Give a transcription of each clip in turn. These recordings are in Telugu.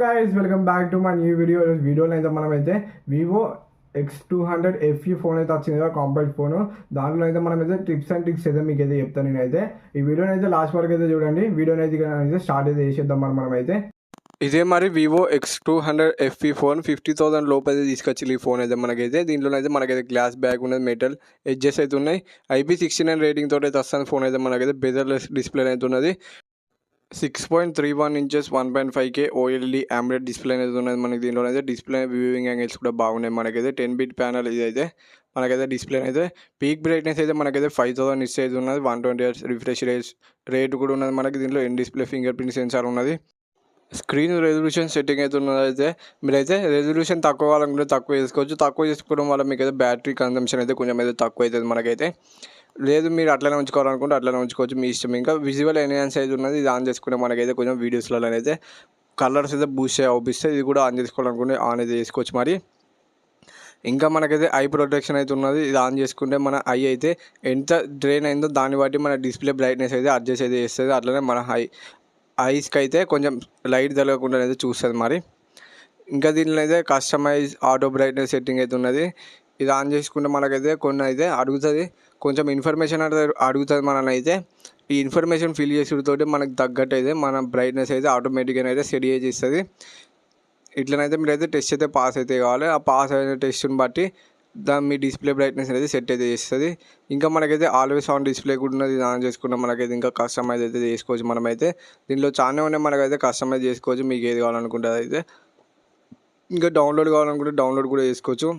Guys welcome back to my new వీడియోలో అయితే మనమైతే వివో X200 FE ఫోన్ అయితే వచ్చింది కదా, కాంపాక్ట్ ఫోన్. దాంట్లో అయితే మనమైతే టిప్స్ అండ్ ట్రిక్స్ అయితే మీకు అయితే చెప్తాను నేనైతే. ఈ వీడియోని అయితే లాస్ట్ వరకు అయితే చూడండి. వీడియోని అయితే స్టార్ట్ అయితే చేసేద్దాం మనమైతే. ఇదే మరి వివో X200 FE ఫోన్ 50,000 లోపు అయితే తీసుకొచ్చి ఈ ఫోన్ అయితే మనకైతే. దీంట్లో అయితే మనకైతే గ్లాస్ బ్యాక్ ఉన్నది, మెటల్ ఎడ్జెస్ అయితే ఉన్నాయి. IP69 రేటింగ్ తోటి అయితే వస్తుంది ఫోన్ అయితే మనకైతే. బెజర్లెస్ డిస్ప్లే అయితే ఉన్నది. 6.31 inches 1.5K OLED AMOLED display అనేది ఉన్నది మనకి. దీంట్లో అయితే డిస్ప్లే వ్యూవింగ్ యాంగిల్స్ కూడా బాగున్నాయి మనకైతే. 10-bit ప్యానల్ ఇది అయితే మనకైతే. డిస్ప్లే అయితే పీక్ బ్రైట్నెస్ అయితే మనకైతే 5000 నిట్స్ అయితే ఉన్నది. 120Hz రిఫ్రెష్ రేట్ కూడా ఉన్నది మనకి. దీంట్లో in display fingerprint sensor ఉన్నది. స్క్రీన్ రెజల్యూషన్ సెట్టింగ్ అయితే ఉన్నదైతే మీరైతే రెజల్యూషన్ తక్కువ కావాలనుకుంటే తక్కువ చేసుకోవచ్చు. తక్కువ చేసుకోవడం వల్ల మీకు అయితే బ్యాటరీ కన్సంప్షన్ అయితే కొంచెం అయితే తక్కువ అవుతుంది మనకైతే. లేదు మీరు అట్లనే ఉంచుకోవాలనుకుంటే అట్లనే ఉంచుకోవచ్చు, మీ ఇష్టం. ఇంకా విజువల్ ఎన్హాన్స్ అయితే ఉన్నది, ఇది ఆన్ చేసుకుంటే మనకైతే కొంచెం వీడియోస్లలో అయితే కలర్స్ అయితే బూస్ట్ అవుపిస్తే ఇది కూడా ఆన్ చేసుకోవాలనుకుంటే ఆన్ అయితే చేసుకోవచ్చు మరి. ఇంకా మనకైతే ఐ ప్రొటెక్షన్ అయితే ఉన్నది, ఇది ఆన్ చేసుకుంటే మన ఐ అయితే ఎంత డ్రైన్ అయిందో దాన్ని బట్టి మన డిస్ప్లే బ్రైట్నెస్ అయితే అడ్జస్ట్ అయితే చేస్తుంది. అట్లనే మన ఐస్కి అయితే కొంచెం లైట్ తగలకుండా అయితే చూస్తుంది మరి. ఇంకా దీనిలో అయితే కస్టమైజ్ ఆటో బ్రైట్నెస్ సెట్టింగ్ అయితే ఉన్నది, ఇది ఆన్ చేసుకుంటే మనకైతే కొన్ని అయితే అడుగుతుంది, కొంచెం ఇన్ఫర్మేషన్ అయితే అడుగుతుంది మనల్ని అయితే. ఈ ఇన్ఫర్మేషన్ ఫిల్ చేసుడుతోటి మనకు తగ్గట్టు అయితే మన బ్రైట్నెస్ అయితే ఆటోమేటిక్గా అయితే సెట్ చేసి ఇస్తుంది. ఇట్లనైతే మీరైతే టెస్ట్ అయితే పాస్ అయితే కావాలి. ఆ పాస్ అయిన టెస్ట్ని బట్టి మీ డిస్ప్లే బ్రైట్నెస్ అనేది సెట్ అయితే చేస్తుంది. ఇంకా మనకైతే ఆల్వేస్ ఆన్ డిస్ప్లే కూడా ఉన్నది, ఆన్ చేసుకున్నాం మనకైతే. ఇంకా కస్టమైజ్ అయితే చేసుకోవచ్చు మనమైతే. దీనిలో చాలా ఉన్నాయి, మనకైతే కస్టమైజ్ చేసుకోవచ్చు మీకు ఏది కావాలనుకుంటే అయితే. ఇంకా డౌన్లోడ్ కావాలనుకుంటే డౌన్లోడ్ కూడా చేసుకోవచ్చు.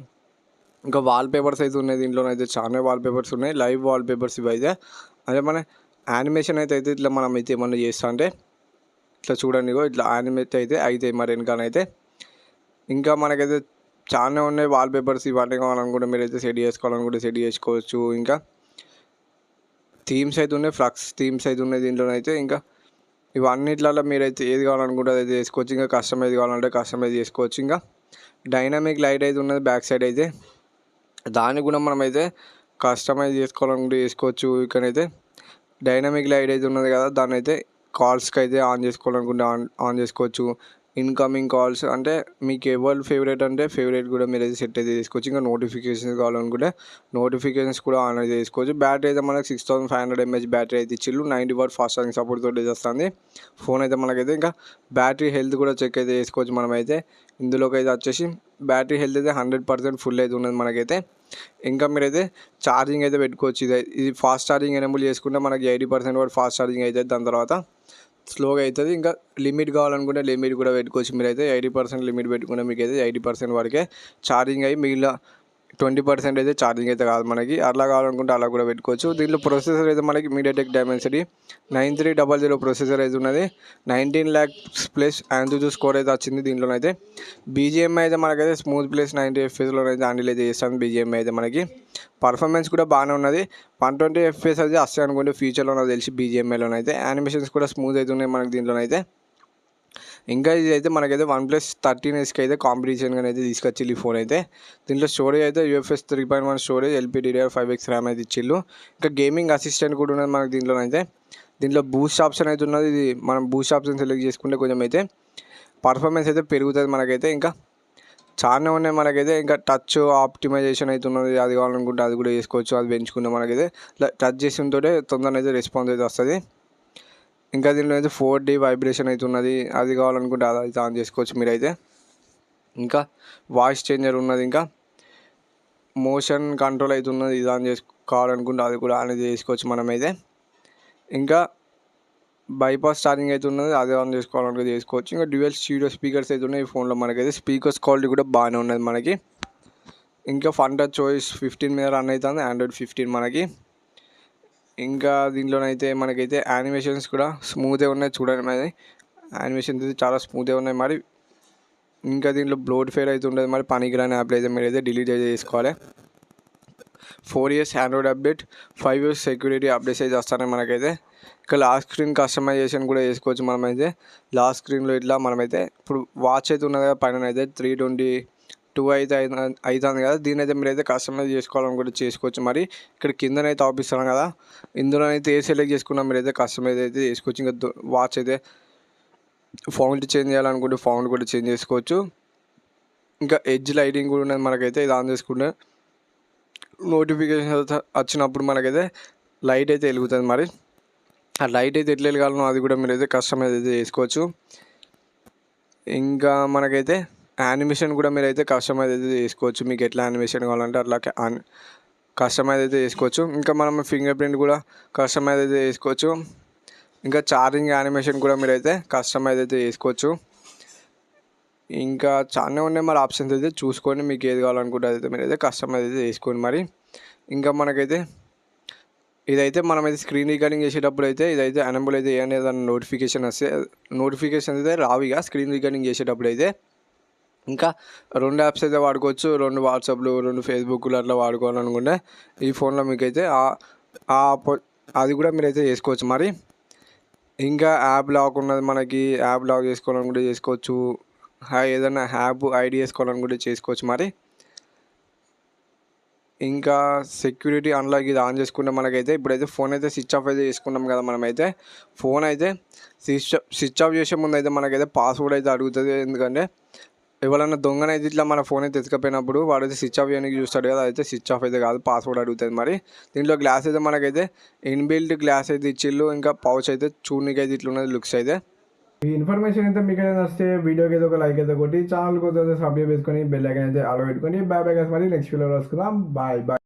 ఇంకా వాల్పేపర్స్ అయితే ఉన్నాయి దీంట్లో అయితే, చాలా వాల్పేపర్స్ ఉన్నాయి, లైవ్ వాల్పేపర్స్ ఇవి అయితే. అదే మన యానిమేషన్ అయితే ఇట్లా మనం అయితే ఏమన్నా చేస్తా అంటే ఇట్లా చూడండి, ఇట్లా యానిమేట్ అయితే అవుతాయి మరి వెనకాలైతే. ఇంకా మనకైతే చాలా ఉన్నాయి వాల్పేపర్స్, ఇవన్నీ కావాలనుకుంటే మీరైతే సెట్ చేసుకోవాలనుకుంటే సెట్ చేసుకోవచ్చు. ఇంకా థీమ్స్ అయితే ఉన్నాయి, ఫ్లక్స్ థీమ్స్ అయితే ఉన్నాయి దీంట్లోనైతే. ఇంకా ఇవన్నిట్లలో మీరైతే ఏది కావాలనుకుంటే అది చేసుకోవచ్చు. ఇంకా కస్టమైజ్ కావాలంటే కస్టమైజ్ చేసుకోవచ్చు. ఇంకా డైనమిక్ లైట్ అయితే ఉన్నది బ్యాక్ సైడ్ అయితే, దాన్ని కూడా మనమైతే కస్టమైజ్ చేసుకోవాలనుకుంటే చేసుకోవచ్చు. ఇక్కడైతే డైనమిక్ లైట్ అయితే ఉన్నది కదా, దాన్ని అయితే కాల్స్కి అయితే ఆన్ చేసుకోవాలనుకుంటే ఆన్ చేసుకోవచ్చు. ఇన్కమింగ్ కాల్స్ అంటే మీకు ఎవరు ఫేవరెట్ అంటే ఫేవరెట్ కూడా మీరు అయితే సెట్ అయితే చేసుకోవచ్చు. ఇంకా నోటిఫికేషన్స్ కావాలనుకుంటే నోటిఫికేషన్స్ కూడా ఆన్ అయితే చేసుకోవచ్చు. బ్యాటరీ అయితే మనకు 6500 mAh బ్యాటరీ అయితే ఇచ్చిళ్ళు. 90W ఫాస్ట్ ఛార్జింగ్ సపోర్ట్ తోటి వస్తుంది ఫోన్ అయితే మనకైతే. ఇంకా బ్యాటరీ హెల్త్ కూడా చెక్ అయితే చేసుకోవచ్చు మనమైతే. ఇందులోకి అయితే వచ్చేసి బ్యాటరీ హెల్త్ అయితే 100% ఫుల్ అయితే ఉన్నది మనకైతే. ఇంకా మీరైతే ఛార్జింగ్ అయితే పెట్టుకోవచ్చు. ఇది ఫాస్ట్ ఛార్జింగ్ ఎనేబుల్ చేసుకుంటే మనకి 80% వరకు ఫాస్ట్ ఛార్జింగ్ అవుతుంది, దాని తర్వాత స్లోగా అవుతుంది. ఇంకా లిమిట్ కావాలనుకుంటే లిమిట్ కూడా పెట్టుకోవచ్చు మీరైతే. 80% లిమిట్ పెట్టుకుంటే మీకు అయితే 80% వరకే ఛార్జింగ్ అయ్యి మిగిలిన 20% అయితే ఛార్జింగ్ అయితే కాదు మనకి. అలా కావాలనుకుంటే అలా కూడా పెట్టుకోవచ్చు. దీంట్లో ప్రొసెసర్ అయితే మనకి MediaTek Dimensity 9300 ప్రొసెసర్ అయితే ఉన్నది. 19 lakhs ప్లస్ ANTUTU స్కోర్ అయితే వచ్చింది దీంట్లోనైతే. BGMI అయితే మనకైతే స్మూత్ ప్లస్ 90 FPS అయితే హ్యాండిల్ అయితే చేస్తుంది BGMI అయితే మనకి. పర్ఫార్మెన్స్ కూడా బాగానే ఉన్నది. 120 FPS అయితే వస్తాయి అనుకుంటే ఫ్యూచర్లో నాకు తెలిసి BGMIలోనైతే. యానిమేషన్స్ కూడా స్మూత్ అయితే ఉన్నాయి మనకి దీంట్లోనైతే. ఇంకా ఇది అయితే మనకైతే OnePlus 13Sకి అయితే కాంపిటీషన్గా అయితే తీసుకొచ్చి ఈ ఫోన్ అయితే. దీంట్లో స్టోరేజ్ అయితే UFS 3.1 స్టోరేజ్, LPDDR5X ర్యామ్ అయితే ఇచ్చిళ్ళు. ఇంకా గేమింగ్ అసిస్టెంట్ కూడా ఉన్నది మనకి దీంట్లోనైతే. దీంట్లో బూస్ట్ ఆప్షన్ అయితే ఉన్నది, ఇది మనం బూస్ట్ ఆప్షన్ సెలెక్ట్ చేసుకుంటే కొంచెం అయితే పర్ఫార్మెన్స్ అయితే పెరుగుతుంది మనకైతే. ఇంకా చాలా ఉన్నాయి మనకైతే. ఇంకా టచ్ ఆప్టిమైజేషన్ అయితే ఉన్నది, అది కావాలనుకుంటే అది కూడా చేసుకోవచ్చు. అది పెంచుకుంటే మనకైతే టచ్ చేసిన తొందరగా అయితే రెస్పాన్స్ అయితే వస్తుంది. ఇంకా దీనిలో అయితే 4D వైబ్రేషన్ అయితే ఉన్నది, అది కావాలనుకుంటే అది అయితే ఆన్ చేసుకోవచ్చు మీరైతే. ఇంకా వాయిస్ చేంజర్ ఉన్నది, ఇంకా మోషన్ కంట్రోల్ అయితే ఉన్నది, ఇది ఆన్ చేసుకోవాలనుకుంటే అది కూడా ఆన్ చేసుకోవచ్చు మనమైతే. ఇంకా బైపాస్ ఛార్జింగ్ అయితే ఉన్నది, అది ఆన్ చేసుకోవాలనుకుంటే చేసుకోవచ్చు. ఇంకా డ్యూయల్ స్టీరియో స్పీకర్స్ అయితే ఉన్నాయి ఈ ఫోన్లో మనకైతే. స్పీకర్స్ క్వాలిటీ కూడా బాగానే ఉన్నది మనకి. ఇంకా ఫన్ టచ్ OS 15 మీద రన్ అవుతుంది, Android 15 మనకి. ఇంకా దీంట్లోనైతే మనకైతే యానిమేషన్స్ కూడా స్మూత్గా ఉన్నాయి చూడండి మరి. యానిమేషన్స్ అయితే చాలా స్మూత్గా ఉన్నాయి మరి. ఇంకా దీంట్లో బ్లోట్ ఫేర్ అయితే ఉండదు మరి. పనికిరాని యాప్లు అయితే మీరైతే డిలీట్ అయితే చేసుకోవాలి. 4 years Android update, 5 years security updates అయితే వస్తున్నాయి మనకైతే. ఇంకా లాస్ట్ స్క్రీన్ కస్టమైజేషన్ కూడా చేసుకోవచ్చు మనమైతే. లాస్ట్ స్క్రీన్లో ఇట్లా మనమైతే ఇప్పుడు వాచ్ అయితే ఉన్నది కదా పైన అయితే 322 అయితే అవుతుంది కదా, దీని అయితే మీరైతే కస్టమైజ్ చేసుకోవాలనుకుంటే చేసుకోవచ్చు మరి. ఇక్కడ కిందనైతే ఆపిస్తున్నాం కదా, ఇందులోనైతే ఏ సెలెక్ట్ చేసుకున్నా మీరైతే కస్టమైజ్ అయితే చేసుకోవచ్చు. ఇంకా వాచ్ అయితే ఫౌంట్ చేంజ్ చేయాలనుకుంటే ఫౌంట్ కూడా చేంజ్ చేసుకోవచ్చు. ఇంకా ఎడ్జ్ లైటింగ్ కూడా ఉన్నది మనకైతే. ఇది ఆన్ చేసుకుంటే నోటిఫికేషన్ వచ్చినప్పుడు మనకైతే లైట్ అయితే వెలుగుతుంది. మరి ఆ లైట్ అయితే ఎట్లా వెలగాలనో అది కూడా మీరైతే కస్టమైజ్ అయితే చేసుకోవచ్చు. ఇంకా మనకైతే యానిమేషన్ కూడా మీరైతే కస్టమైజ్ అయితే చేసుకోవచ్చు. మీకు ఎట్లా యానిమేషన్ కావాలంటే అట్లా కస్టమైజ్ అయితే చేసుకోవచ్చు. ఇంకా మనం ఫింగర్ ప్రింట్ కూడా కస్టమైజ్ అయితే చేసుకోవచ్చు. ఇంకా ఛార్జింగ్ యానిమేషన్ కూడా మీరైతే కస్టమైజ్ అయితే చేసుకోవచ్చు. ఇంకా చాలా ఉన్నాయి మరి ఆప్షన్స్ అయితే చూసుకొని మీకు ఏది కావాలనుకుంటే అయితే మీరైతే కస్టమైజ్ అయితే చేసుకోండి. మరి ఇంకా మనకైతే ఇదైతే మనమైతే స్క్రీన్ రికార్డింగ్ చేసేటప్పుడు అయితే ఇదైతే ఎనేబుల్ అయితే ఏ అనేది నోటిఫికేషన్ వస్తే నోటిఫికేషన్ అయితే రావు ఇక స్క్రీన్ రికార్డింగ్ చేసేటప్పుడు అయితే. ఇంకా 2 యాప్స్ అయితే వాడుకోవచ్చు. 2 వాట్సాప్లు, 2 ఫేస్బుక్లు అట్లా వాడుకోవాలనుకుంటే ఈ ఫోన్లో మీకైతే అది కూడా మీరైతే చేసుకోవచ్చు. మరి ఇంకా యాప్ లాక్ ఉన్నది మనకి. యాప్ లాక్ చేసుకోవాలనుకుంటే చేసుకోవచ్చు. ఏదైనా యాప్ ఐడి వేసుకోవాలనుకుంటే చేసుకోవచ్చు. మరి ఇంకా సెక్యూరిటీ అన్లాక్ ఇది ఆన్ చేసుకుంటే మనకైతే ఇప్పుడైతే ఫోన్ అయితే స్విచ్ ఆఫ్ అయితే చేసుకున్నాం కదా. మనమైతే ఫోన్ అయితే స్విచ్ ఆఫ్ చేసే ముందు అయితే మనకైతే పాస్వర్డ్ అయితే అడుగుతుంది. ఎందుకంటే ఎవరైనా దొంగనైతే ఇట్లా మన ఫోన్ అయితే ఎత్తుకపోయినప్పుడు వాడైతే స్విచ్ ఆఫ్ చేయడానికి చూస్తాడు కదా, అయితే స్విచ్ ఆఫ్ అయితే కాదు, పాస్వర్డ్ అడుగుతుంది. మరి దీంట్లో గ్లాస్ అయితే మనకైతే ఇన్బిల్ట్ గ్లాస్ అయితే ఇచ్చిళ్ళు. ఇంకా పౌచ్ అయితే చూడడానికి అయితే ఇట్లున్నది లుక్స్ అయితే. ఈ ఇన్ఫర్మేషన్ అయితే మీకు ఏదైనా వస్తే వీడియోకి ఏదో ఒక లైక్ అయితే కొట్టి ఛానల్ కోసం సబ్స్క్రైబ్ చేసుకొని బెల్ ఐకాన్ అయితే ఆలో పెట్టుకొని బాయ్ బాయ్. మరి నెక్స్ట్ వీడియోలో వస్తున్నాం. Bye bye.